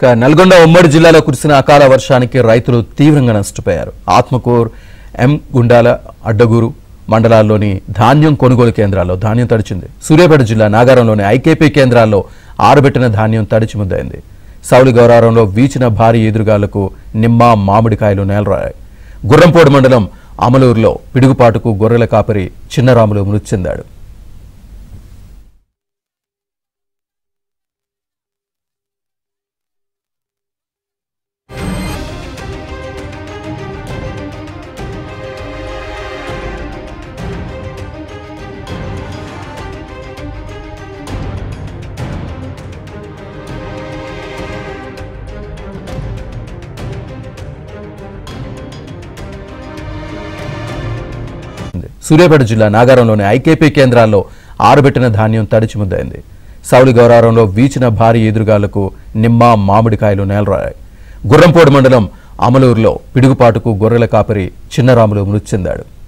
నల్గొండ ఉమ్మడి జిల్లాలో కురిసిన అకాల వర్షానికి రైతులు తీవ్రంగా నష్టపోయారు. ఆత్మకూరు, ఎం గుండాల, అడ్డగూరు మండలాల్లోని ధాన్యం కొనుగోలు కేంద్రాల్లో ధాన్యం తడిచింది. సూర్యాపేట జిల్లా నాగారంలోని ఐకేపీ కేంద్రాల్లో ఆరబెట్టిన ధాన్యం తడిచి ముద్దయింది. సౌలి గౌరారంలో వీచిన భారీ ఈదురుగాలకు నిమ్మ, మామిడికాయలు నేలరాయి. గుర్రంపోడు మండలం అమలూరులో పిడుగుపాటుకు గొర్రెల కాపరి చిన్నరాములు మృతి చెందాడు. సూర్యాపేట జిల్లా నాగారంలోని ఐకేపీ కేంద్రాల్లో ఆరబెట్టిన ధాన్యం తడిచి ముద్దయింది. సౌలి గౌరారంలో వీచిన భారీ ఈదురుగాలకు నిమ్మ, మామిడికాయలు నేలరాయి. గుర్రంపోడు మండలం అమలూరులో పిడుగుపాటుకు గొర్రెల కాపరి చిన్నరాములు మృతి చెందాడు.